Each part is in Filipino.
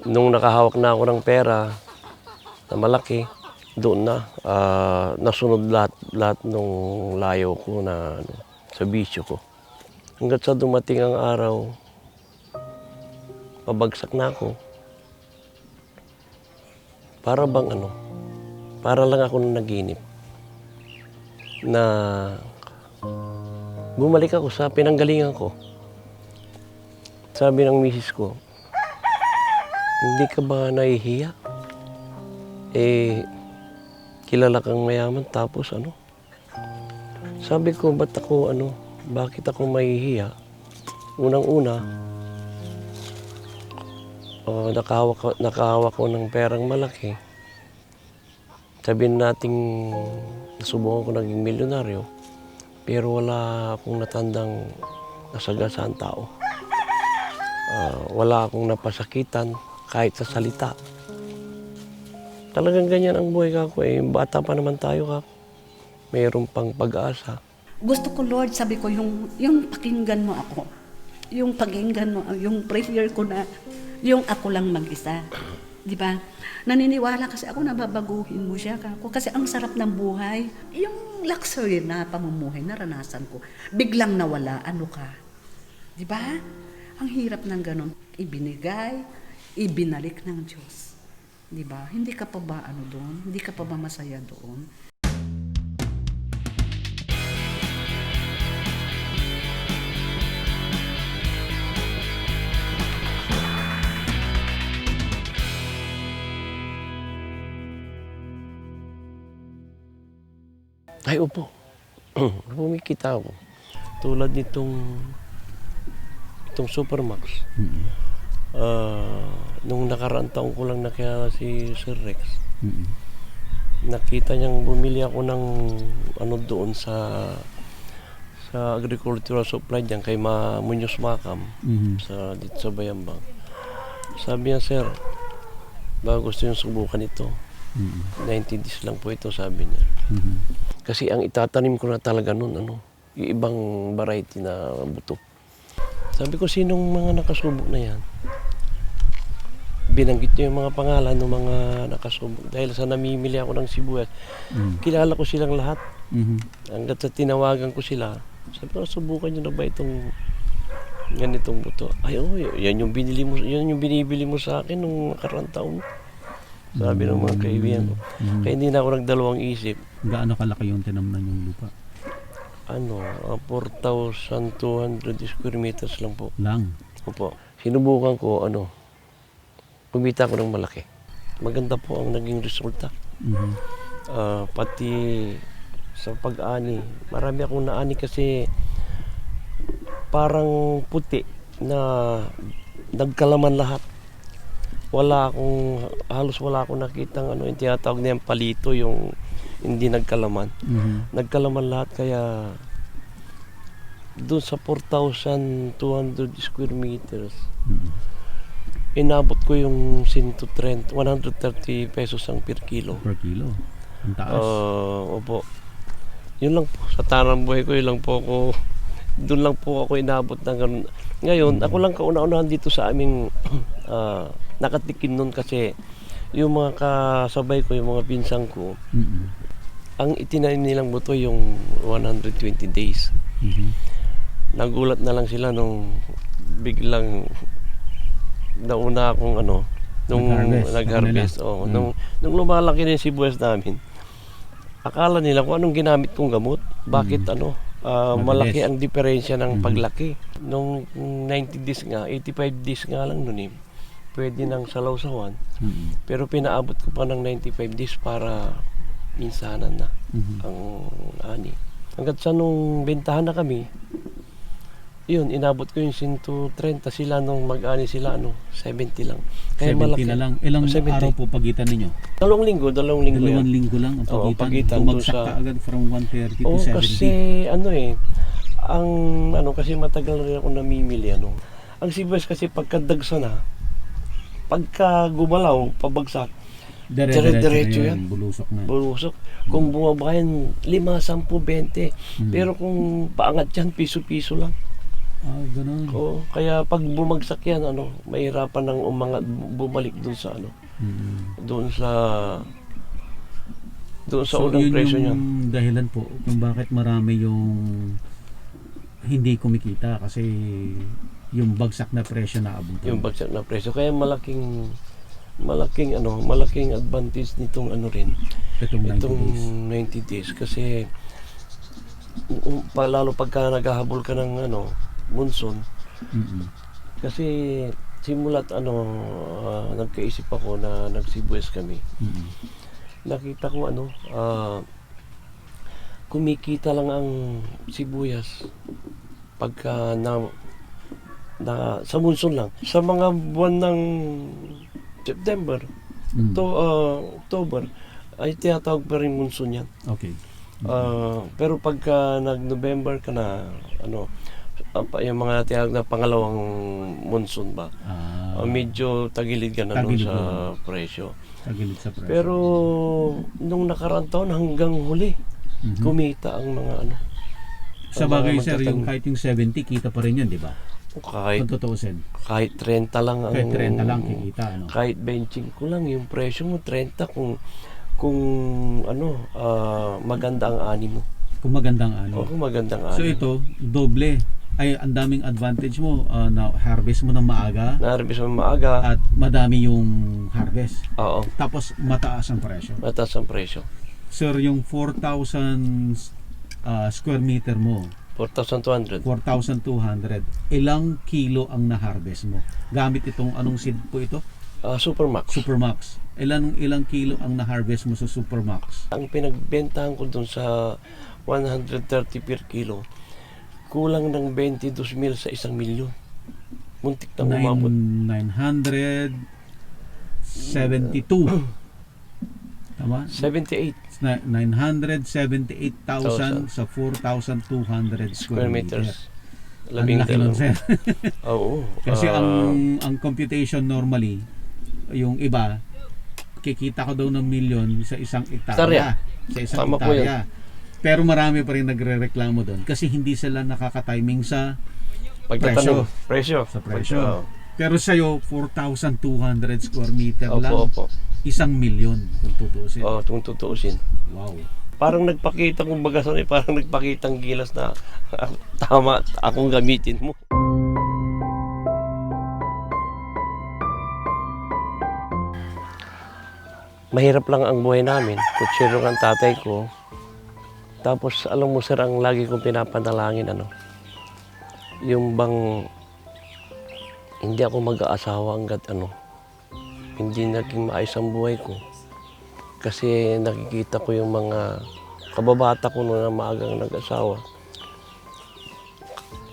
Nung nakahawak na ako ng pera na malaki, doon na nasunod lahat nung layo ko na sa bisyo ko. Hanggat sa dumating ang araw, pabagsak na ako. Para bang para lang ako naginip na bumalik ako sa pinanggalingan ko. Sabi ng misis ko, hindi ka ba nahihiya? Kilala kang mayaman tapos Sabi ko, bakit ako mahihiya? Unang-una, nakahawak ko ng perang malaki. Sabihin nating nasubukan ko naging milyonaryo, pero wala akong natandang nasagasaan tao. Wala akong napasakitan kahit sa salita. Talagang ganyan ang buhay kako bata pa naman tayo kako. Mayroon pang pag-asa. Gusto ko, Lord, sabi ko, yung pakinggan mo ako. Yung pakinggan mo, yung prayer ko na, yung ako lang mag-isa. Di ba? Naniniwala kasi ako na babaguhin mo siya kako. Kasi ang sarap ng buhay. Yung luxury na pamumuhay, naranasan ko. Biglang nawala, ka? Di ba? Ang hirap ng ganun. Ibinigay, ibinalik ng Diyos. Di ba? Hindi ka pa ba doon? Hindi ka pa ba masaya doon? Ay, opo. Kumikita ako. Tulad itong Supermax. Mm-hmm. Nung nakaraang taong ko lang nakilala si Sir Rex. Mm-hmm. Nakita niyang bumili ako ng doon sa agricultural supply diyan kay Muñoz Macam. Mm-hmm. Dito sa Bayambang. Sabi niya, sir, baka gusto niyong subukan ito. 90 days lang po ito, sabi niya. Mm-hmm. Kasi ang itatanim ko na talaga noon, yung ibang variety na buto. Sabi ko, sinong mga nakasubok na yan? Binanggit niyo yung mga pangalan ng mga nakasubok. Dahil sa namimili ako ng sibuyas, kilala ko silang lahat. Hanggat sa tinawagan ko sila, sabi ko, subukan niyo na ba itong ganitong buto? Ay, yan yung binibili mo sa akin nung nakaraang taon. Sabi ng mga kaibigan ko. Kaya hindi na ako nagdalawang isip. Gaano kalaki yung tinamnan yung lupa? 4,200 square meters lang po. Lang? Opo. Sinubukan ko, kumita ko ng malaki. Maganda po ang naging resulta. Mm-hmm. Pati sa pag-ani. Marami akong naani kasi parang puti na nagkalaman lahat. Halos wala akong nakitang yung tinatawag na yung palito, yung hindi nagkalaman. Mm-hmm. Nagkalaman lahat, kaya doon sa 4,200 square meters, inabot ko yung 130 pesos ang per kilo. Per kilo? Ang taas? Opo. Yun lang po. Sa tanang buhay ko, doon lang po ako inabot ng ganun. Ngayon, ako lang kauna-unahan dito sa aming nakatikim nun kasi yung mga kasabay ko, yung mga pinsang ko, ang itinanim nilang buto yung 120 days. Nagulat na lang sila nung biglang nauna akong nung nag-harvest. Nung lumalaki na yung sibuyas namin, akala nila kung anong ginamit kong gamot. Bakit malaki ang diferensya ng paglaki. Nung 90 days nga, 85 days nga lang nun pwede nang salawsawan. Pero pinaabot ko pa ng 95 days para minsanan na ang ani. Hanggat sa nung bentahan na kami, yun, inabot ko yung 130 sila nung mag-ani sila, 70 lang. Kaya 70 malaki. na lang. Ilang 70. araw po pagitan ninyo? 2 linggo. 2 linggo yan. 2 linggo lang ang pagitan. Pagitan Bumagsak doon ka agad from 130 to 70. Kasi kasi matagal rin ako namimili. Ang sibuyas kasi pagkadagsa na, pagka gumalaw, pabagsak, dire-diretso yan. Bulusok na. Bulusok. Kung bumaba yan, 5, 10, 20. Pero kung paangat yan, piso-piso lang. Ganun. Oo, kaya pag bumagsak yan, mahirapan ng umangat, bumalik doon sa doon sa So, unang yun presyo niya. yung dahilan po kung bakit marami yung hindi kumikita kasi yung bagsak na presyo na abot. Yung bagsak na presyo. Kaya malaking advantage nitong rin. Itong 90 Itong days. 90 days kasi lalo pagka naghahabol ka ng monsoon Mm-mm. kasi simulat nagkaisip ako na nagsibuyas kami. Mm-mm. Nakita ko kumikita lang ang sibuyas pagka sa monsoon lang. Sa mga buwan ng September Mm. to October ay tinatawag pa rin monsoon yan. Okay. Pero pagka nag-November ka na yung mga tinatawag na pangalawang monsoon ba, medyo tagilid ka na Tagilid sa na. presyo. Tagilid sa presyo. Pero nung nakaraan taon hanggang huli, Mhm. kumita ang mga Sa bagay ang mga sir, yung magtatanim. kahit yung 70 kita pa rin yun, di ba? kahit Kung tutuusin. kahit 30 lang ang Kahit 30 lang kikita, ano? kahit benching ko lang yung presyo mo 30 kung maganda ang ani mo. Kung magandang ano. Kung magandang ani. So ito, doble. Ay, ang daming advantage mo na harvest mo ng maaga Na-harvest mo maaga. at madami yung harvest. Oo. Tapos mataas ang presyo. Mataas ang presyo. Sir, yung 4,000 square meter mo, 4,200. 4,200, ilang kilo ang na-harvest mo? Gamit itong anong seed po ito? Supermax. Supermax. Ilang kilo ang na-harvest mo sa Supermax? Ang pinagbentahan ko dun sa 130 per kilo, kulang ng 22,000 sa 1,000,000. Muntik na umabot. 972. Tama? 78 978,000 sa 4,200 square meters. Ang laki nun, sir. Oo. Kasi ang computation normally, yung iba, kikita ko daw ng milyon sa isang Hektarya. hektarya. Sa isang Tama po hektarya. Pero marami pa rin nagre-reklamo doon kasi hindi sila nakaka-timing sa Pagtatanim. Presyo. sa presyo. Pero sa'yo, 4,200 square meter Opo, lang, opo. 1,000,000 kung tutuusin. Oo, kung tutuusin. Wow. Parang nagpakita, kung baga parang nagpakitang gilas na tama, akong gamitin mo. Mahirap lang ang buhay namin. Kutsero ang tatay ko. Tapos, alam mo sir, ang lagi kong pinapanalangin, yung bang hindi ako mag-aasawa hanggat hindi naging maayos ang buhay ko. Kasi nakikita ko yung mga kababata ko noon na maagang nag-asawa.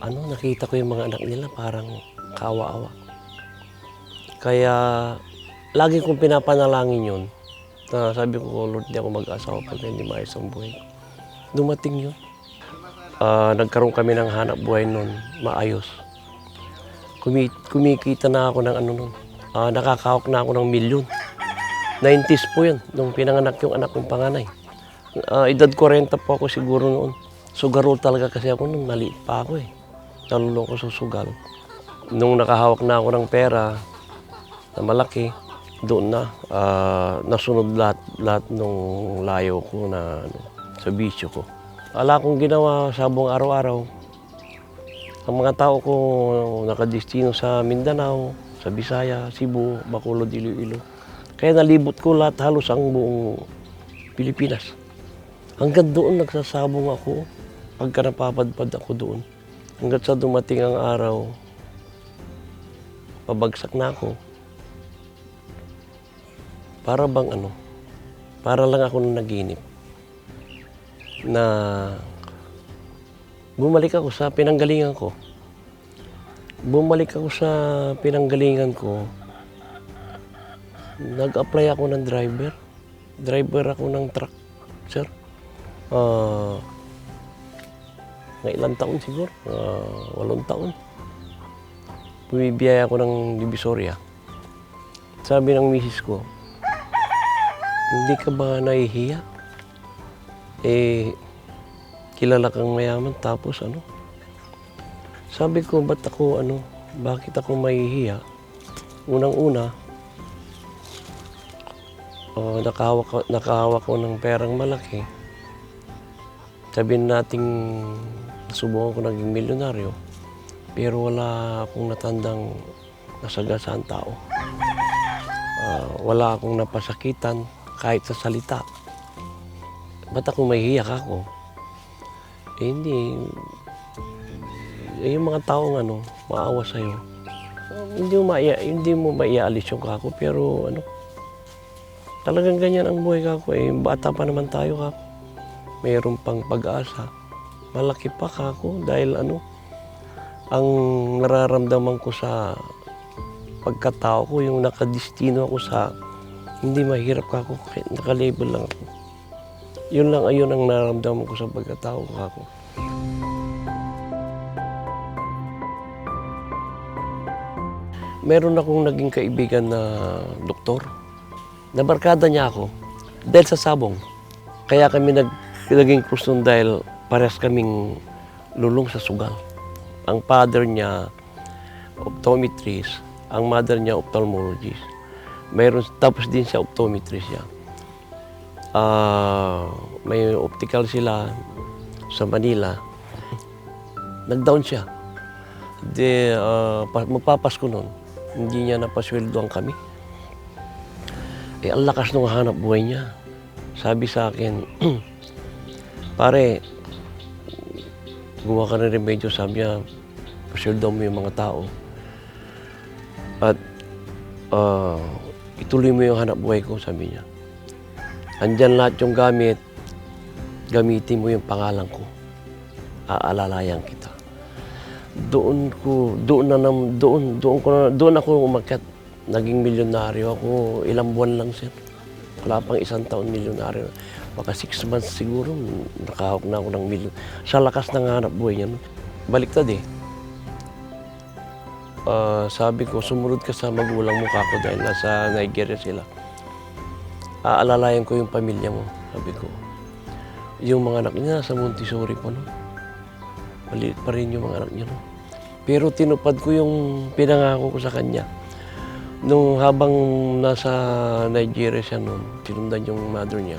Nakita ko yung mga anak nila parang kawa-awa. Kaya lagi kong pinapanalangin yun. Na sabi ko, Lord, di ako mag-asawa pag hindi maayos ang buhay ko. Dumating yun. Nagkaroon kami ng hanap buhay noon, maayos. Kumikita na ako ng noon. Nakakahawak na ako ng milyon. 90s po yun, nung pinanganak yung anak kong panganay. Edad 40 po ako siguro noon. Sugarol talaga kasi ako nung maliit pa ako eh. Nalulong ko sa sugal. Nung nakahawak na ako ng pera na malaki, doon na nasunod lahat nung layo ko na sa bisyo ko. Wala akong ginawa sa buong araw-araw. Ang mga tao ko nakadestino sa Mindanao, sa Bisaya, Cebu, Bacolod, Iloilo. Kaya nalibot ko lahat halos ang buong Pilipinas. Hanggang doon nagsasabong ako pagka napapadpad ako doon. Hanggang sa dumating ang araw, pabagsak na ako. Para bang para lang ako naginip na bumalik ako sa pinanggalingan ko. Bumalik ako sa pinanggalingan ko. Nag-apply ako ng driver. Driver ako ng truck, sir. Ng ilang taon siguro, 8 taon. Bumibiyaya ako ng Divisoria. Sabi ng misis ko, hindi ka ba nahihiya? Kilala kang mayaman tapos Sabi ko, bakit ako mahihiya? Unang-una, nakahawak ko ng perang malaki. Sabihin nating subukan ko naging milyonaryo, pero wala akong natandang nasagasaan tao. Wala akong napasakitan kahit sa salita. Ba't ako mahihiyak ako? Hindi. Yung mga taong maawa sa'yo, hindi mo maiaalis yung kako, pero talagang ganyan ang buhay kako. Bata pa naman tayo kako. Mayroon pang pag-asa. Malaki pa kako dahil ang nararamdaman ko sa pagkatao ko, yung nakadistino ako sa hindi mahirap kako, nakalabel lang ako. Ayun ang nararamdaman ko sa pagkatao ko kako. Meron akong naging kaibigan na doktor. Nabarkada niya ako dahil sa sabong. Kaya kami naging close nun dahil parehas kaming lulong sa sugal. Ang father niya, optometrist. Ang mother niya, ophthalmologist. Tapos din siya, optometrist siya. May optical sila sa Manila. Nag-down siya. Magpapasko nun. Hindi niya napasweldoan kami. Ang lakas ng hanap buhay niya. Sabi sa akin, pare, gumawa ka ng remedyo. Sabi niya, pasweldoan mo yung mga tao. At ituloy mo yung hanap buhay ko, sabi niya. Andyan lahat yung gamit. Gamitin mo yung pangalan ko. Aalalayan kita. Doon ako umakyat. Naging milyonaryo ako. Ilang buwan lang, sir. Wala pang 1 taon milyonaryo. Baka 6 months siguro, nakahawak na ako ng milyon. Sa lakas ng hanap buhay niya. Baliktad eh. Sabi ko, sumunod ka sa magulang mo kako dahil nasa Nigeria sila. Aalalayan ko yung pamilya mo, sabi ko. Yung mga anak niya, nasa Montessori pa, no? Maliit pa rin yung mga anak niya, no? Pero tinupad ko yung pinangako ko sa kanya. Nung habang nasa Nigeria siya noon, sinundan yung mother niya.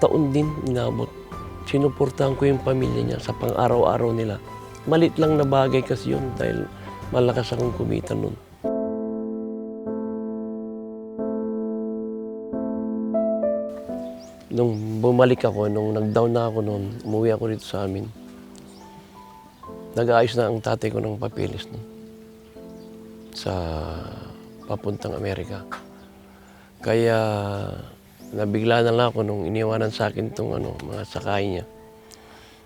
Taon din inabot. Sinuportahan ko yung pamilya niya sa pang-araw-araw nila. Malit lang na bagay kasi yun dahil malakas akong kumita noon. Nung bumalik ako, nung nag-down na ako noon, umuwi ako dito sa amin. Nag-aayos na ang tatay ko ng papeles noon sa papuntang Amerika. Kaya nabigla na lang ako nung iniwanan sa akin itong mga sakay niya.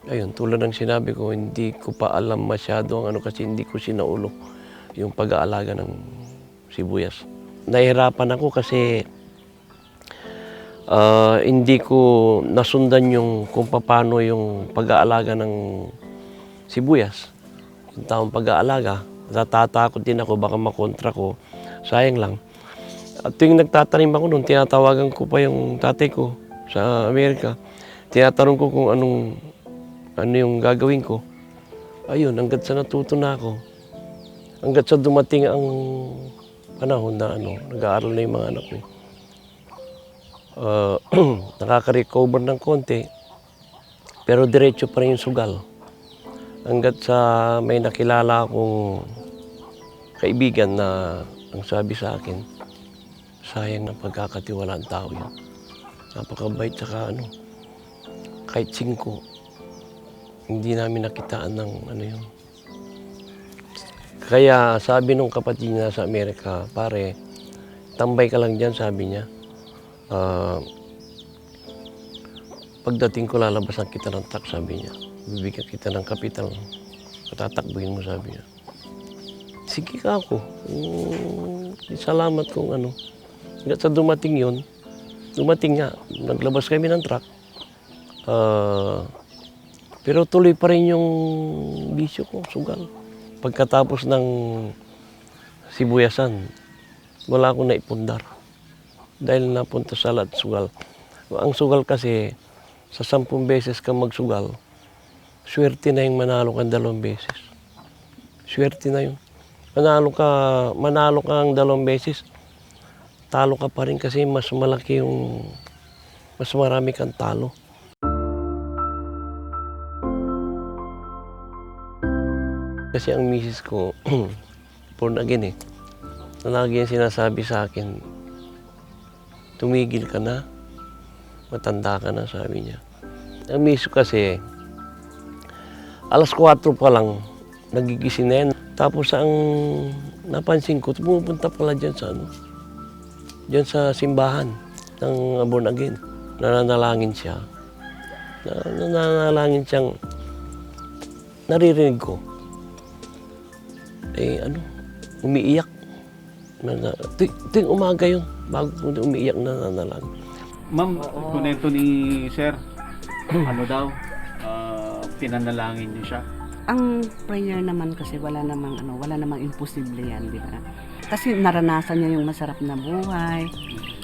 Ayun, tulad ng sinabi ko, hindi ko pa alam masyado ang kasi hindi ko sinaulo yung pag-aalaga ng sibuyas. Nahihirapan ako kasi hindi ko nasundan yung kung paano yung pag-aalaga ng sibuyas. Yung taong pag-aalaga, natatakot din ako, baka makontra ko. Sayang lang. At tuwing nagtatanim ako noon, tinatawagan ko pa yung tatay ko sa Amerika. Tinatanong ko kung ano yung gagawin ko. Ayun, hanggat sa natuto na ako. Hanggat sa dumating ang panahon na nag-aaral na yung mga anak ko. Nakaka-recover ng konti, pero diretso pa rin yung sugal. Hanggat sa may nakilala akong kaibigan na ang sabi sa akin, sayang na pagkakatiwalaan tao yun. Napakabait saka kahit 5, hindi namin nakitaan ng yun. Kaya sabi nung kapatid niya sa Amerika, pare, tambay ka lang dyan, sabi niya. Pagdating ko, lalabasan kita ng truck, sabi niya. Bibigyan kita ng kapital. Tatakbuhin mo, sabi niya. Sige ka ako. Salamat kung Hanggat sa dumating yun, dumating nga. Naglabas kami ng truck. Pero tuloy pa rin yung bisyo ko, sugal. Pagkatapos ng sibuyasan, wala akong naipundar. Dahil napunta sa lahat sugal. Ang sugal kasi, sa 10 beses ka magsugal, swerte na yung manalo ka 2 beses. Swerte na yun. Manalo ka ang 2 beses, talo ka pa rin kasi mas marami kang talo. Kasi ang misis ko, born again eh. Lagi yung sinasabi sa akin, tumigil ka na, matanda ka na, sabi niya. Ang misis ko kasi, alas 4 pa lang, nagigising na yan. Tapos ang napansin ko, pumupunta pala dyan sa simbahan ng born again. Nananalangin siya. Nananalangin siyang naririnig ko. Umiiyak. Ting umaga yun, bago umiiyak na nanalangin. Ma'am, kunento ni Sir, ano daw, pinanalangin niyo siya. Ang prayer naman kasi wala namang imposible yan, di ba? Kasi naranasan niya yung masarap na buhay,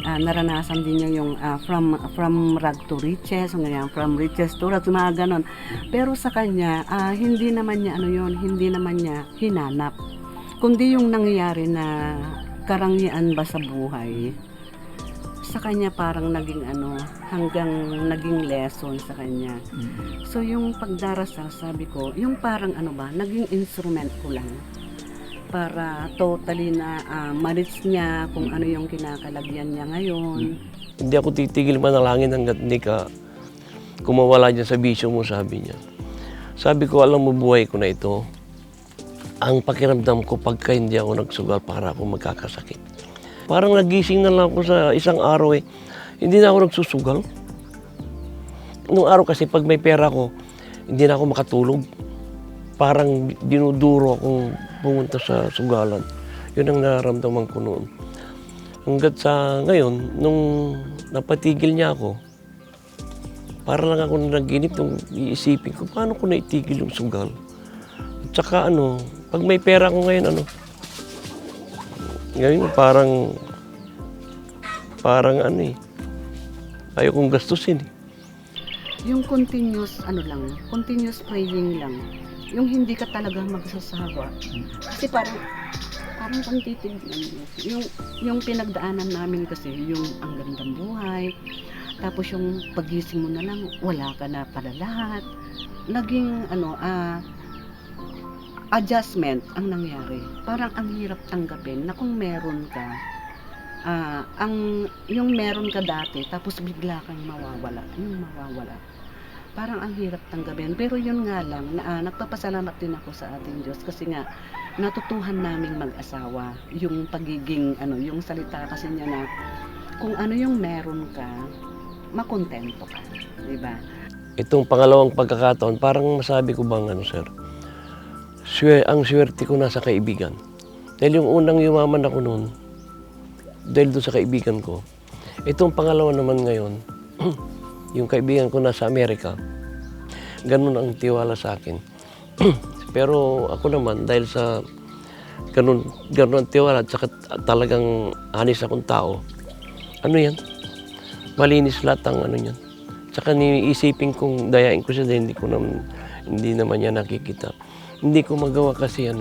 naranasan din niya yung from rag to riches, ngayon from riches to rags, mga ganon. Pero sa kanya, hindi naman niya hinanap. Kundi yung nangyayari na karangyaan ba sa buhay, sa kanya parang naging hanggang naging lesson sa kanya. So yung pagdarasal, sabi ko, yung parang naging instrument ko lang para totally na ma-reach niya kung ano yung kinakalagyan niya ngayon. Hindi ako titigil manalangin hanggat hindi ka kumawala dyan sa bisyo mo, sabi niya. Sabi ko, alam mo, buhay ko na ito. Ang pakiramdam ko pagka hindi ako nagsugal, para ako magkakasakit. Parang nagising na lang ako sa isang araw eh. Hindi na ako nagsusugal. Nung araw kasi pag may pera ko, hindi na ako makatulog. Parang dinuduro akong pumunta sa sugalan. Yun ang nararamdaman ko noon. Hanggat sa ngayon, nung napatigil niya ako, para lang ako naginip nung iisipin ko, paano ko naitigil yung sugal? At saka pag may pera ko ngayon, ngayon parang ayaw kong gastusin eh. Yung continuous praying lang. Yung hindi ka talaga magsasawa. Kasi parang kung titignan mo, yung pinagdaanan namin kasi, yung ang gandang buhay, tapos yung pagising mo na lang, wala ka na pala lahat. Naging adjustment ang nangyari. Parang ang hirap tanggapin na kung meron ka, yung meron ka dati, tapos bigla kang mawawala. Parang ang hirap tanggapin. Pero yun nga lang, nagpapasalamat din ako sa ating Diyos kasi nga, natutuhan naming mag-asawa. Yung pagiging, yung salita kasi niya na, kung ano yung meron ka, makontento ka. Diba? Itong pangalawang pagkakataon, parang masabi ko bang sir, ang swerte ko nasa kaibigan. Dahil yung unang yumaman ako noon, dahil doon sa kaibigan ko. Itong pangalawa naman ngayon, yung kaibigan ko nasa Amerika, ganun ang tiwala sa akin. Pero ako naman, dahil sa ganun ang tiwala at saka talagang honest akong tao, yan? Malinis lahat ang yan. Tsaka niisipin kong dayain ko siya dahil hindi naman niya nakikita. Hindi ko magawa kasi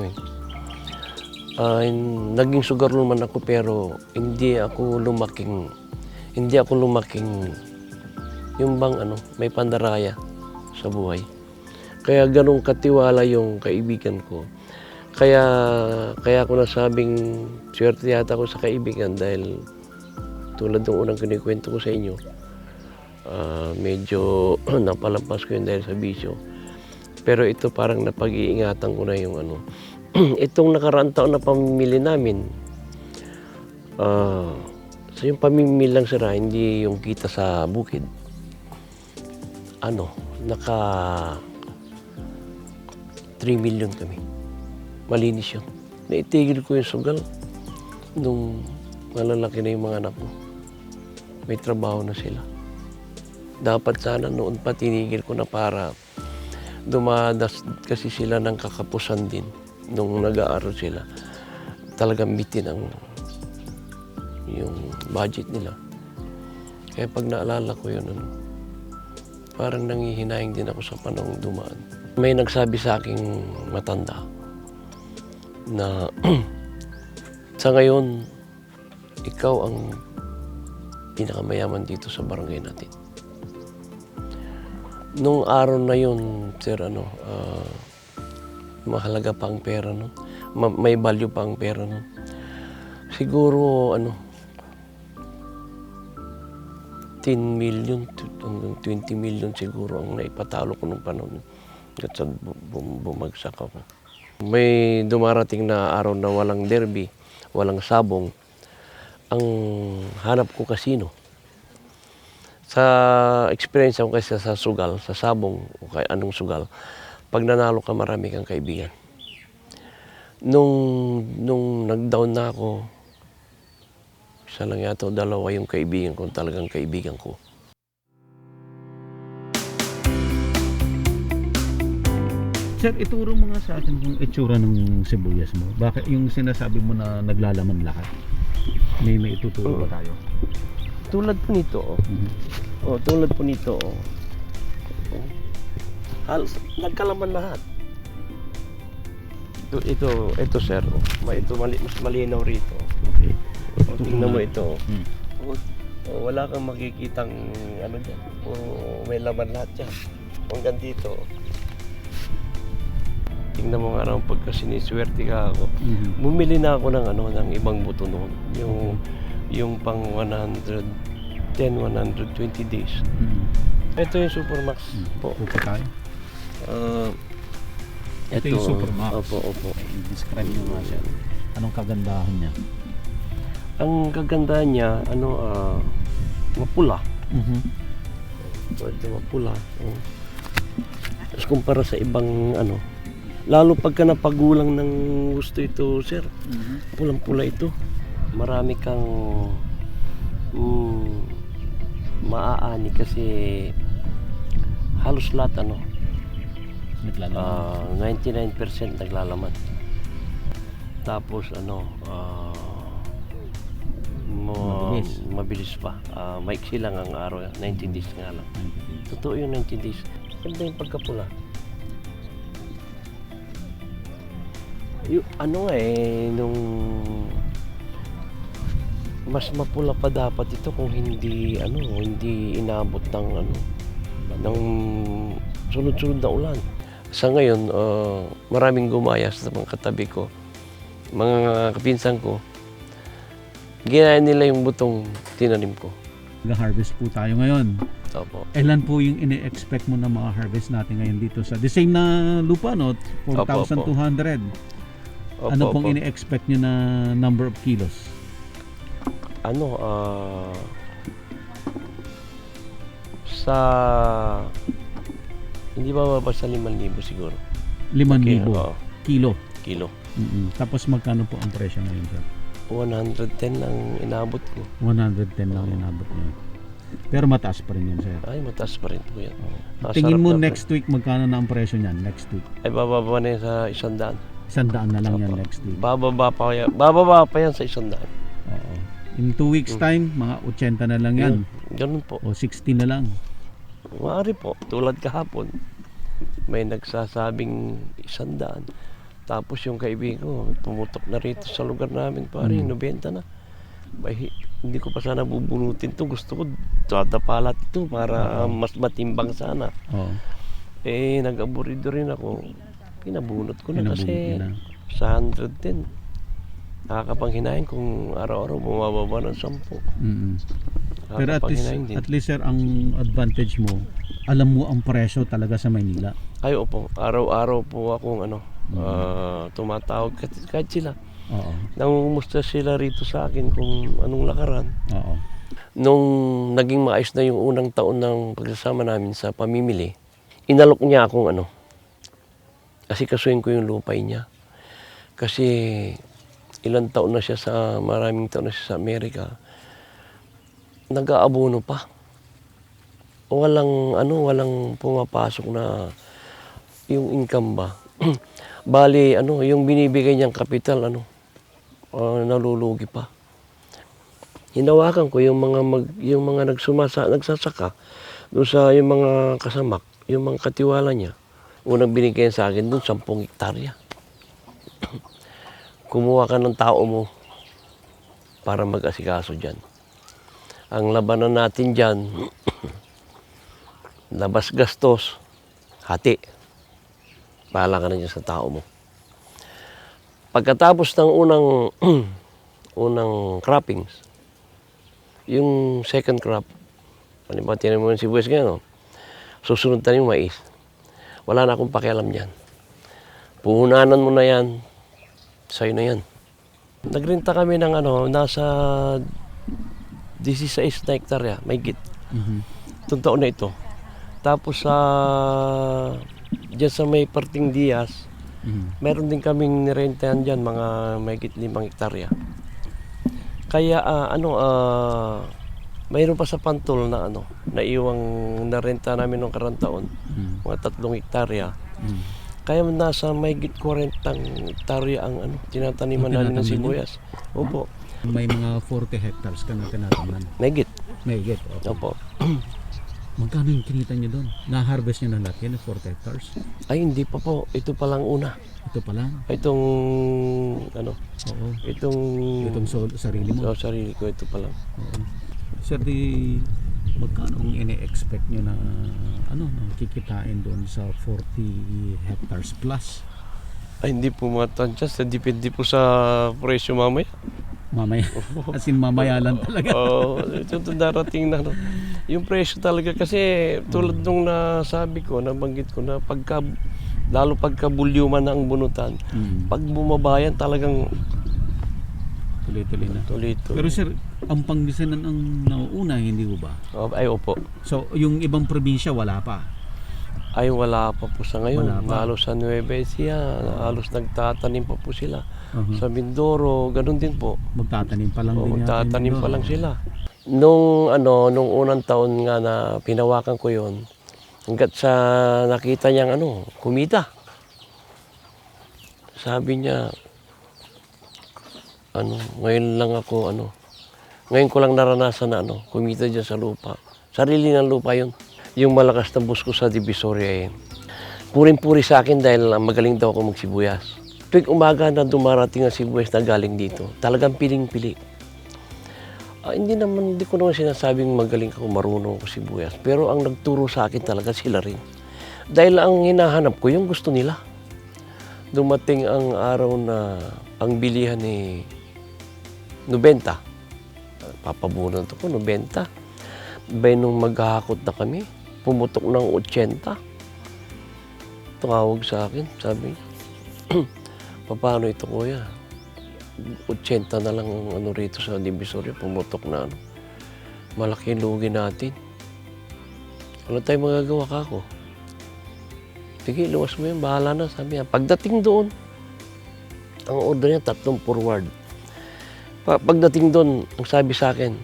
naging sugar naman ako pero hindi ako lumaking yung bang may pandaraya sa buhay. Kaya ganun katiwala yung kaibigan ko. Kaya ako nasabing swerte yata ako sa kaibigan dahil tulad ng unang kinikwento ko sa inyo, medyo napalampas ko yun dahil sa bisyo. Pero ito parang napag-iingatan ko na yung itong nakaraang taon na pamimili namin, so yung pamimili lang sira, hindi yung kita sa bukid. Naka 3 million kami. Malinis yun. Naitigil ko yung sugal nung malalaki na yung mga anak ko. May trabaho na sila. Dapat sana noon pa tinigil ko na para dumadas kasi sila ng kakapusan din nung nag-aaral sila. Talagang bitin yung budget nila. Kaya pag naalala ko yun, parang nangihinayang din ako sa panahong dumaan. May nagsabi sa aking matanda na sa ngayon, ikaw ang pinakamayaman dito sa barangay natin. Nung araw na yun, sir, mahalaga pa ang pera, no? May value pa ang pera, no? Siguro, 10 million hanggang 20 million siguro ang naipatalo ko nung panahon. At sa bumagsak ako. May dumarating na araw na walang derby, walang sabong. Ang hanap ko kasino. Sa experience ko kasi sa sugal, sa sabong, o kaya anong sugal, pag nanalo ka marami kang kaibigan. Nung nag-down na ako, isa lang yata o dalawa yung kaibigan ko, talagang kaibigan ko. Sir, ituro mo nga sa akin kung itsura ng sibuyas mo. Bakit yung sinasabi mo na naglalaman lahat? May ituturo ba tayo? Tulad po nito, tulad po nito, Halos nagkalaman lahat. Ito sir, mas malinaw rito. Okay. Tingnan mo ito. Wala kang makikitang dyan. May laman lahat dyan. Hanggang dito. Tingnan mo nga naman pagka siniswerte ka ako. Bumili na ako ng ibang buto noon. Yung pang 110, 120 days. Ito yung Supermax po. Pupo tayo. Ito yung Supermax. Opo. Describe nyo nga siya. Anong kagandahan niya? Ang kagandahan niya, mapula. Ito mapula. Tapos kumpara sa ibang lalo pagka napagulang ng gusto ito, sir, pulang-pula ito. Marami kang maaani kasi halos lahat 99% naglalaman. Tapos mabilis pa. Maiksi lang ang araw, 19 days nga lang. Totoo yung 19 days. Ganda yung pagkapula. Yung nung mas mapula pa dapat ito kung hindi inabot ng sunod-sunod na ulan. Sa ngayon, maraming gumaya sa mga katabi ko, mga kapinsan ko. Ginaya nila yung butong tinanim ko. Nag-harvest po tayo ngayon. Opo. Ilan po yung ine-expect mo na mga harvest natin ngayon dito sa the same na lupa, no? 4,200. Ano pong ine-expect nyo na number of kilos? Hindi ba sa 5,000 siguro? 5,000 kilo. Kilo. Tapos magkano po ang presyo ngayon, sir? 110 ang inabot ko. 110 lang inabot niyo. Pero mataas pa rin yan, sir. Ay, mataas pa rin po yan. Tingin mo next week magkano na ang presyo niyan next week? Ay, bababa na yan sa 100. 100 na lang yan next week. Bababa pa yan sa 100. Oo. In 2 weeks time, mga 80 na lang yan. Ganun po. O 60 na lang. Maaari po, tulad kahapon, may nagsasabing 100. Tapos yung kaibigan ko, pumutok na rito sa lugar namin, pare, 90 na. Hindi ko pa sana bubunutin to. Gusto ko dadapalat ito para mas matimbang sana. Nag-aburido rin ako. Pinabunot ko na kasi sa 110. Nakakapanghinahin kung araw-araw bumababa ng 10. Pero at least sir, ang advantage mo, alam mo ang presyo talaga sa Maynila. Ay, opo. Araw-araw po akong tumatawag kahit sila. Nangumusta sila rito sa akin kung anong lakaran. Nung naging maayos na yung unang taon ng pagsasama namin sa pamimili, inalok niya akong kasi kasuhin ko yung lupay niya. Kasi maraming taon na siya sa Amerika. Nag-aabono pa. Walang pumapasok na yung income ba. Bali, yung binibigay niyang kapital, nalulugi pa. Hinawakan ko yung nagsasaka doon sa yung mga kasamak, yung mga katiwala niya. unang binigay sa akin doon, 10 hektarya. Kumuha ka ng tao mo para mag-asikaso dyan. Ang labanan natin dyan, labas gastos, hati. Bahala ka na dyan sa tao mo. Pagkatapos ng unang croppings, yung second crop, halimbawa tinan mo yung sibuyas ngayon, susunod tayo yung mais. Wala na akong pakialam dyan. Puhunanan mo na yan, sa'yo na yan. Nagrenta kami ng nasa 16 na hektarya, may git. Itong taon na ito. Tapos dyan sa may parting Diaz, meron din kaming nirentahan dyan, mga may git 5 hektarya. Kaya mayroon pa sa Pantol na naiwang narenta namin noong karang taon, mga 3 hektarya. Kaya nasa may git 40 hektarya ang tinataniman namin ng sibuyas. Opo. May mga 40 hectares ka na tinataman. May git. May get. Opo. Magkano yung kinita nyo doon? Na-harvest nyo na lahat yan, 40 hectares? Ay, hindi pa po. Ito pa lang una. Ito pa lang? Itong, Oo. itong Sarili mo? sarili ko, ito pa lang. Oo. Sir, magkano ang ini-expect nyo na kikitain doon sa 40 hectares plus? Ay, hindi po matansya. Depende po sa presyo mamaya. Mamaya? As in mamaya lang talaga? Oo. Ito darating na. Yung presyo talaga kasi tulad nung nasabi ko, nabanggit ko na lalo pagka bulyuman na ang bunutan, pag bumabayan talagang tuloy-tuloy na. tuloy-tuloy. Pero sir, ang Pangasinan ang nauuna, hindi ko ba? Ay, opo. So, yung ibang probinsya wala pa? Ay, wala pa po sa ngayon. Wala pa. Halos sa Nueva Ecija, halos nagtatanim pa po sila. Uh-huh. Sa Mindoro, ganun din po. Magtatanim pa lang din yata Magtatanim yun, pa no? lang sila. Nung unang taon nga na pinawakan ko yon, hanggat sa nakita niyang kumita. Sabi niya, ngayon lang ako, ngayon ko lang naranasan na kumita dyan sa lupa. Sarili ng lupa yun. Yung malakas na bus ko sa Divisoria yan. Puring-puri sa akin dahil magaling daw ako magsibuyas. Tuwing umaga na dumarating ang sibuyas na galing dito, talagang piling-pili. Hindi ko naman sinasabing magaling ako, marunong ako sibuyas. Pero ang nagturo sa akin talaga sila rin. Dahil ang hinahanap ko, yung gusto nila. Dumating ang araw na ang bilihan ni 90. Papabunan ko, 90. Bay nung maghahakot na kami, pumutok ng 80. Tumawag sa akin, sabi niya, paano ito kuya? 80 na lang rito sa Divisoria, pumutok na malaki lugi natin. Ano tayo magagawa ka ako? Sige, luwas mo yan, bahala na, sabi niya. Pagdating doon, ang order niya 3 forward. Pagdating doon, ang sabi sa akin,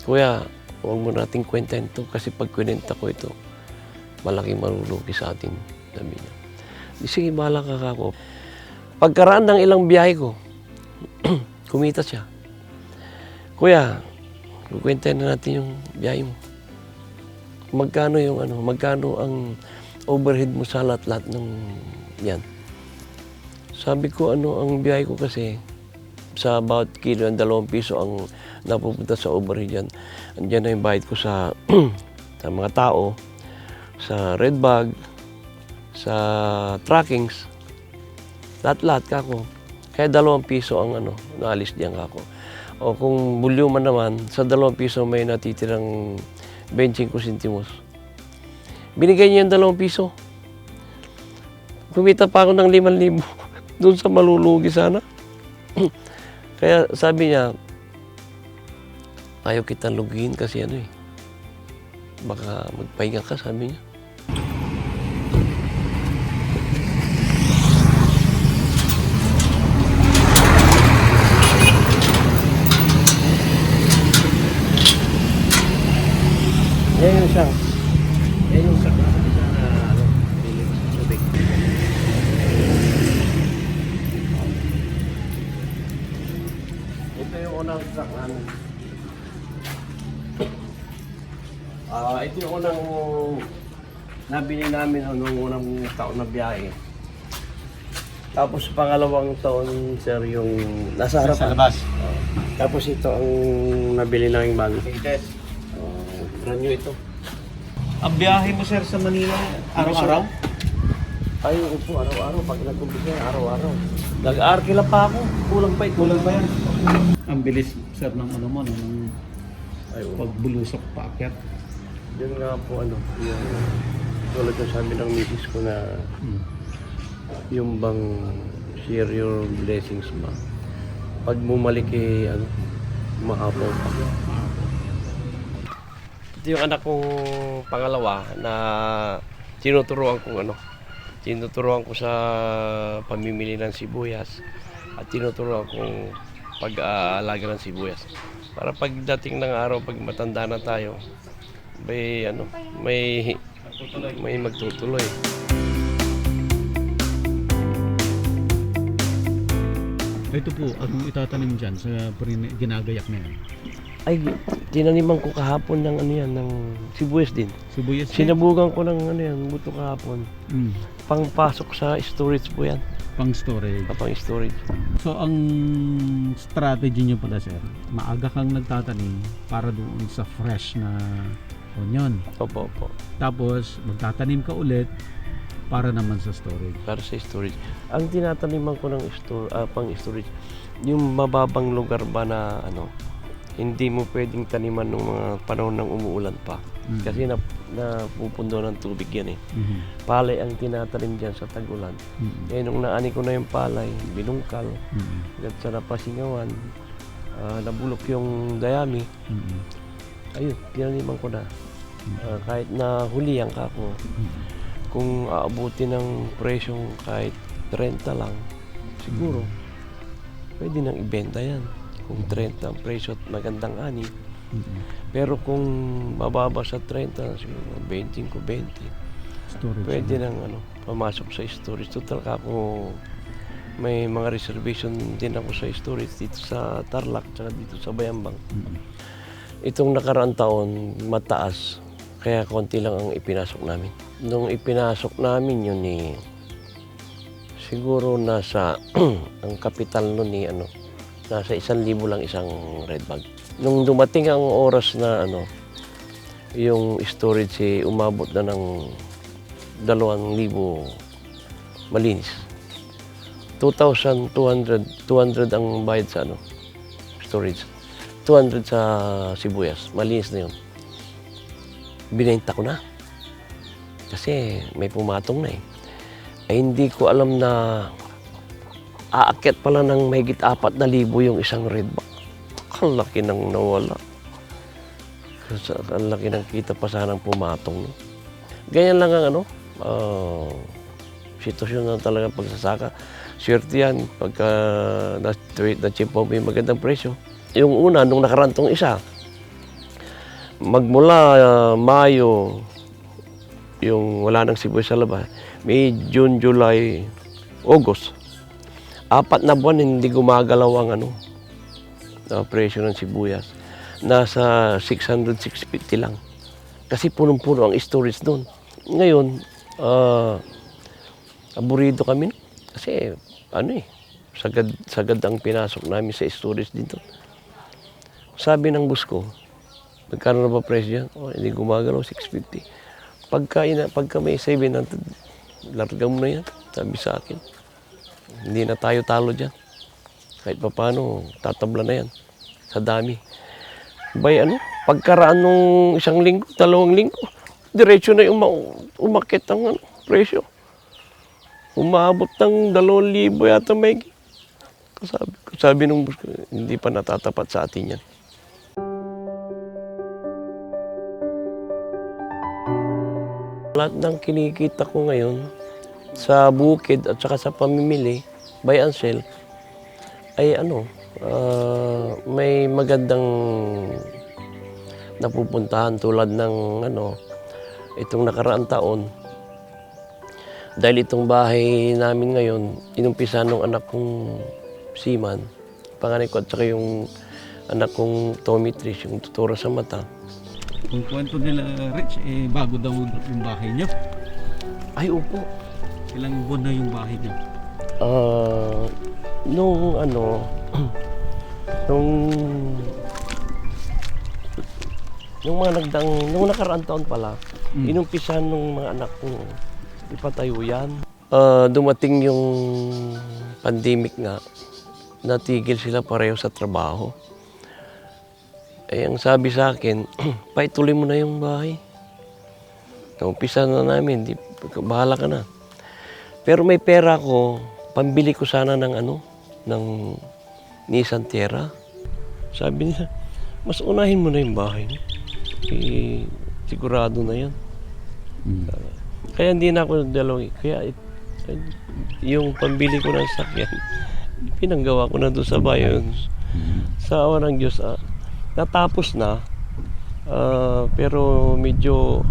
kuya, huwag mo nating kwentahin ito kasi pag kwenta ko ito, malaking malulugi sa atin, sabi niya. Sige, bahala ka ako. Pagkaraan ng ilang biyahe ko, kumita siya. Kuya, kukwentahin na natin yung biyahe mo. Magkano magkano ang overhead mo sa lahat-lahat ng yan? Sabi ko, ang biyahe ko kasi, sa bawat kilo, 2 piso ang napupunta sa overhead yan. Andiyan na yung bayad ko sa mga tao, sa red bag, sa trackings, lahat-lahat kako. Kaya 2 piso ang naalis diyan kako. O kung bulyuman naman, sa 2 piso may natitirang 25 centimos. Binigay niya yung 2 piso. Kumita pa ako ng 5,000 doon sa malulugi sana. Kaya sabi niya, ayaw kita lugihin kasi baka magpahinga ka, sabi niya. Yan yung sang. Yan yung sang. Tubig. Ito yung unang truck namin. Ito yung unang nabili namin noong unang taon na biyahe. Tapos pangalawang taon, sir, yung nasa harap. Sa labas. Tapos ito ang nabili namin bago. Brand new ito. Ang biyahe mo, sir, sa Manila, araw-araw? Ay, opo, araw-araw. Pag nag-umpisa, araw-araw. Nag-arki lang pa ako. Kulang pa ito. Kulang ba yan? Ang bilis, sir, ng ano mo, ng Ay, oo. pagbulusok paakyat. Yun nga po, yung tulad ng sabi ng misis ko na yung bang share your blessings ba? Pag bumalik mahapaw pa. Ito yung anak kong pangalawa na tinuturuan ko sa pamimili ng sibuyas at tinuturuan kong pag-aalaga ng sibuyas. Para pagdating ng araw, pag matanda na tayo, may magtutuloy. Ito po, anong itatanim dyan sa ginagayak na yan? Ay, tinaniman ko kahapon ng ng sibuyas din. Sibuyas yan? Sinabugan ko ng buto kahapon. Pangpasok sa storage po yan. Pang storage. Pang storage. So, ang strategy nyo pala, sir, maaga kang nagtatanim para doon sa fresh na onion. Opo. Tapos, magtatanim ka ulit para naman sa storage. Para sa storage. Ang tinataniman ko ng pang storage, yung mababang lugar ba na hindi mo pwedeng taniman ng mga panahon ng umuulan pa. Kasi napupundo ng tubig yan eh. Palay ang tinatanim dyan sa tag-ulan. Eh nung naani ko na yung palay, binungkal, at sa napasingawan, nabulok yung dayami, ayun, tinaniman ko na. Kahit na hulihan ka ako, kung aabuti ng presyong kahit 30 lang, siguro, pwede nang ibenta yan. Kung 30 ang presyo at magandang ani. Pero kung mababa sa 30, siguro 20 ko 20. Storage. Pwede nang pamasok sa storage. Total ako may mga reservation din ako sa storage dito sa Tarlac at dito sa Bayambang. Itong nakaraang taon mataas, kaya konti lang ang ipinasok namin. Nung ipinasok namin yun siguro nasa ang kapital nun nasa 1,000 lang isang red bag. Nung dumating ang oras na yung storage umabot na ng 2,000 malinis. 2,200 ang bayad sa storage. 200 sa sibuyas, malinis na yun. Binenta ko na. Kasi may pumatong na eh. Ay hindi ko alam na aakyat pala ng mahigit 4,000 yung isang red bag. Ang laki nang nawala. Ang laki ng kita pa sanang pumatong. No? Ganyan lang ang sitwasyon na talaga pagsasaka. Swerte yan pagka na-chip mo yung magandang presyo. Yung una, nung nakarantong isa, magmula Mayo, yung wala nang sibuyas sa labas, May, June, July, August. 4 na buwan hindi gumagalaw ang presyo ng sibuyas. Nasa 600, 650 lang. Kasi punong-puno ang storage doon. Ngayon, aburido kami. Kasi sagad ang pinasok namin sa storage dito. Sabi ng boss ko, magkano na ba presyo yan? Hindi gumagalaw, 650. Pagka may 700, larga mo na yan, sabi sa akin. Hindi na tayo talo dyan. Kahit pa paano, tatabla na yan. Sa dami. Pagkaraan nung 1 linggo, 2 linggo, diretso na yung umakit ang presyo. Umabot ng 2,000 yata may. Sabi nung boss ko, hindi pa natatapat sa atin yan. Lahat ng kinikita ko ngayon sa bukid at saka sa pamimili, buy and sell, ay may magandang napupuntahan tulad ng itong nakaraang taon. Dahil itong bahay namin ngayon, inumpisa nung anak kong Seaman, panganay ko at saka yung anak kong Tommy Trish, yung tutura sa mata. Kung kwento nila, Rich, bago daw yung bahay niyo. Ay, opo. Ilang buwan na yung bahay niyo? Nung nung nung nakaraang taon pala, inumpisahan nung mga anak ko, ipatayo yan. Dumating yung pandemic nga, natigil sila pareho sa trabaho. Eh, ang sabi sa akin, paituloy mo na yung bahay. Naumpisa na namin, bahala ka na. Pero may pera ko, pambili ko sana ng ng Nissan Terra. Sabi niya, mas unahin mo na yung bahay. Eh, sigurado na yan. Kaya hindi na ako nagdalaw. Kaya yung pambili ko ng sakyan, pinanggawa ko na doon sa bayan. Sa awa ng Diyos, natapos na. Pero medyo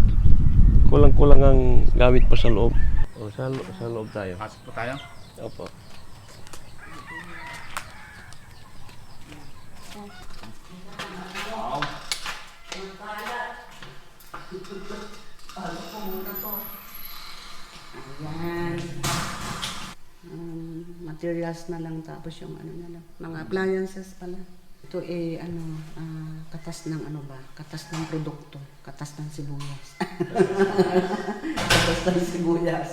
kulang-kulang ang gamit pa sa loob. Sa loob tayo. Pasok po tayo? Opo. Ayan. Materials na lang tapos yung na lang. Mga appliances pala. Ito katas ng katas ng produkto, katas ng sibuyas. Katas ng sibuyas.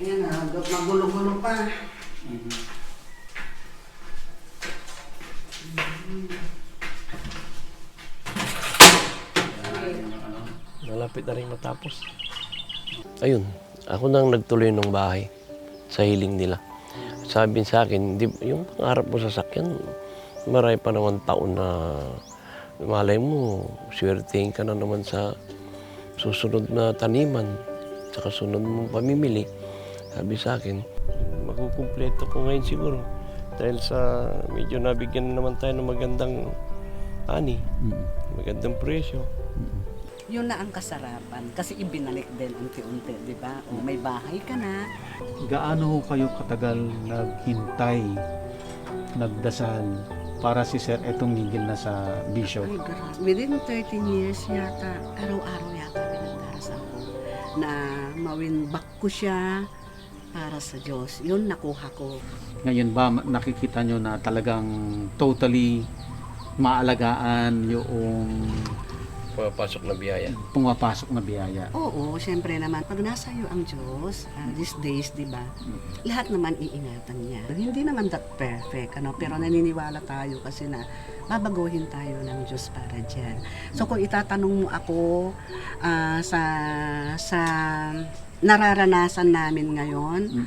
Ayan magulo-gulo pa. Malapit na rin matapos. Ayun, ako nang nagtuloy ng bahay sa hiling nila. Sabi sa akin, yung pangarap mo sa sakyan, marami pa naman taon na malay mo, swertein ka na naman sa susunod na taniman, saka sunod mong pamimili. Sabi sa akin, makukumpleto ko ngayon siguro. Dahil sa medyo nabigyan na naman tayo ng magandang magandang presyo. Yun na ang kasarapan kasi ibinalik din unti-unti, di ba? O may bahay ka na. Gaano ho kayo katagal naghintay, nagdasal para si Sir etong migil na sa bisyo? Ay, grabe. Within 13 years yata, araw-araw yata pinagdarasal ko na mawin back ko siya para sa Diyos. Yun nakuha ko. Ngayon ba nakikita nyo na talagang totally maalagaan yung Papasok na biyaya. pumapasok na biyaya? Oo, syempre naman, pag nasa iyo ang Diyos, these days, di ba, lahat naman iingatan niya. Hindi naman that perfect, pero naniniwala tayo kasi na babaguhin tayo ng Diyos para dyan. So kung itatanong mo ako sa nararanasan namin ngayon,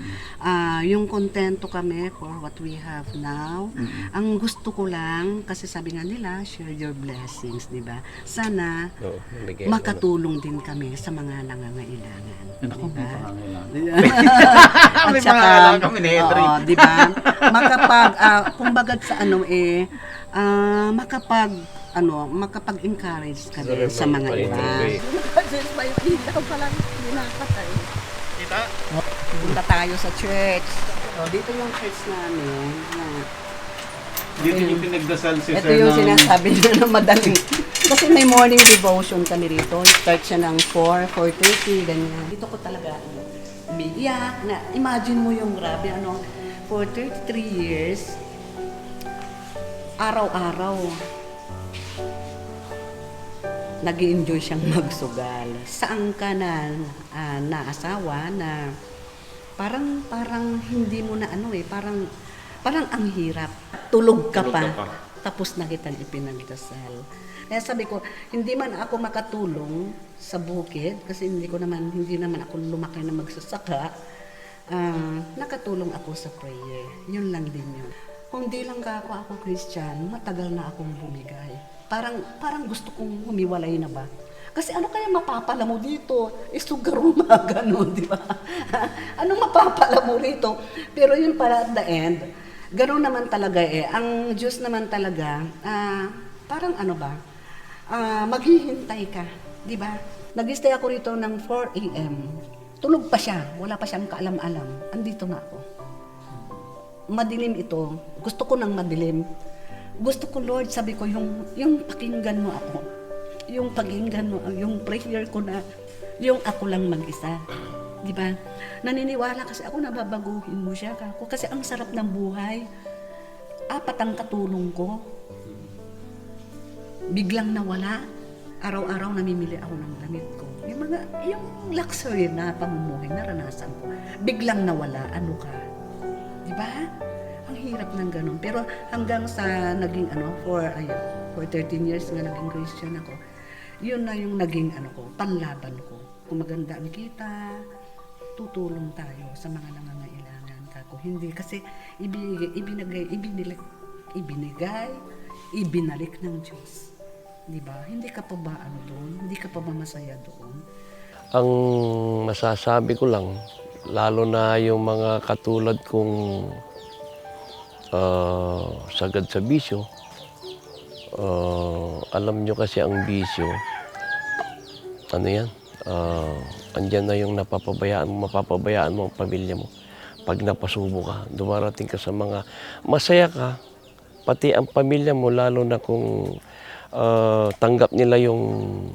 yung kontento kami for what we have now. Ang gusto ko lang, kasi sabi nga nila, share your blessings, di ba? Sana makatulong din kami sa mga nangangailangan. Ako, may Diba? pangangailangan. At saka, kami ni Henry. oo, di ba? Makapag, kumbaga sa makapag-encourage ka din sa mga iba. Kasi may ilaw pa lang, pinapatay. Kita? Punta tayo sa church. So, dito yung church namin. Dito yung pinagdasal si Ito Sir yung ng- sinasabi na madaling. Kasi may morning devotion kami rito. Start siya ng 4:30, ganyan. Dito ko talaga umiiyak na imagine mo yung grabe, for 33 years, araw-araw, nag-i-enjoy siyang magsugal. Saan ka na naasawa na parang hindi mo na parang ang hirap. Tulog ka pa. Tapos na kitang ipinagdasal. Kaya sabi ko, hindi man ako makatulong sa bukid kasi hindi naman ako lumaki na magsasaka. Nakatulong ako sa prayer. Yun lang din yun. Kung di lang ako Christian, matagal na akong bumigay. Parang gusto kong humiwalay na ba? Kasi ano kaya mapapala mo dito? Sugar gano'n, di ba? Anong mapapala mo rito? Pero yun para at the end, gano'n naman talaga Ang Diyos naman talaga, parang maghihintay ka, di ba? Nag-stay ako rito ng 4 a.m. Tulog pa siya, wala pa siyang kaalam-alam. Andito na ako. Madilim ito. Gusto ko ng madilim. Gusto ko, Lord, sabi ko, yung pakinggan mo ako. Yung pakinggan mo, yung prayer ko na, yung ako lang mag-isa. Di ba? Naniniwala kasi ako na babaguhin mo siya. Kasi ang sarap ng buhay. 4 ang katulong ko. Biglang nawala. Araw-araw namimili ako ng damit ko. Yung luxury na pamumuhay naranasan ko. Biglang nawala. Ano ka? Di ba? Ang hirap ng ganun. Pero hanggang sa naging for 13 years nga naging Christian ako, yun na yung naging panlaban ko. Kung maganda ang kita, tutulong tayo sa mga nangangailangan kako. Hindi kasi ibinalik ng Diyos. Di ba? Hindi ka pa ba doon? Hindi ka pa ba masaya doon? Ang masasabi ko lang, lalo na yung mga katulad kong sagad sa bisyo, alam nyo kasi ang bisyo, ano yan, andyan na yung mapapabayaan mo ang pamilya mo. Pag napasubo ka, dumarating ka sa mga masaya ka, pati ang pamilya mo, lalo na kung tanggap nila yung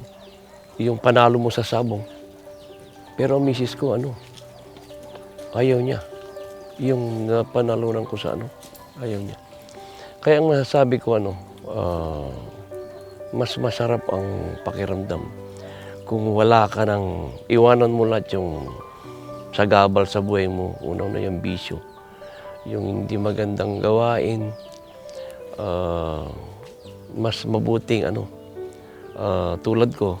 panalo mo sa sabong. Pero ang misis ko, ayaw niya. Yung napanalunan ko sa ayaw niya. Kaya ang masasabi ko, mas masarap ang pakiramdam kung wala ka nang iwanan mo lahat yung sagabal sa buhay mo. Una yung bisyo, yung hindi magandang gawain. Mas mabuting tulad ko,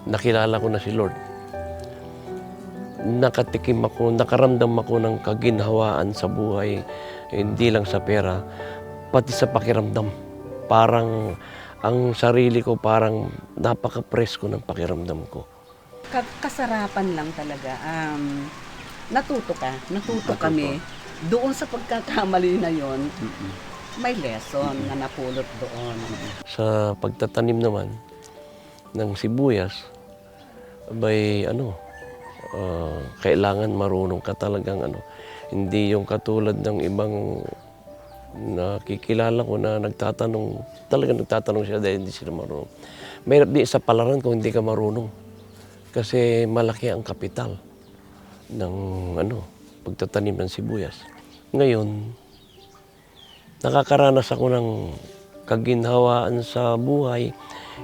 nakilala ko na si Lord. Nakatikim ako, nakaramdam ako ng kaginhawaan sa buhay, hindi lang sa pera, pati sa pakiramdam. Parang ang sarili ko parang napaka-presko ng pakiramdam ko. Kasarapan lang talaga. Natuto kami. Doon sa pagkakamali na yon, may lesson na napulot doon. Sa pagtatanim naman ng sibuyas, kailangan marunong ka talagang hindi yung katulad ng ibang nakikilala ko na nagtatanong siya dahil hindi sila marunong. Mahirap din sa palaran kung hindi ka marunong. Kasi malaki ang kapital ng pagtatanim ng sibuyas. Ngayon, nakakaranas ako ng kaginhawaan sa buhay.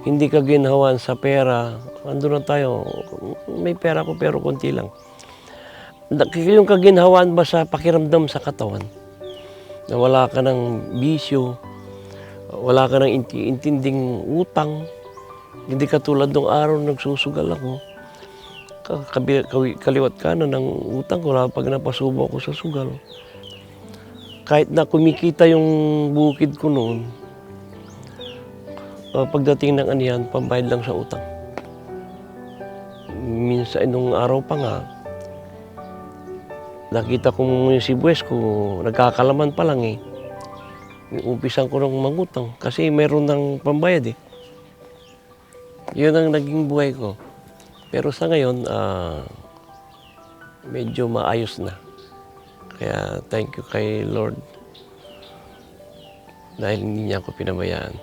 Hindi kaginhawaan sa pera. Andun na tayo. May pera ko pero konti lang. Yung kaginhawaan ba sa pakiramdam sa katawan? Na wala ka ng bisyo, wala ka ng intinding utang. Hindi katulad ng araw nagsusugal ako. Kaliwat kanan ng utang ko pag napasubo ako sa sugal. Kahit na kumikita yung bukid ko noon, pagdating ng anihan, pambayad lang sa utang. Minsan, nung araw pa nga, nakita ko yung sibuyas ko, nagkakalaman pa lang eh. Umpisan ko nang mangutang kasi mayroon ng pambayad eh. Yun ang naging buhay ko. Pero sa ngayon, medyo maayos na. Kaya thank you kay Lord dahil hindi niya ako pinabayaan.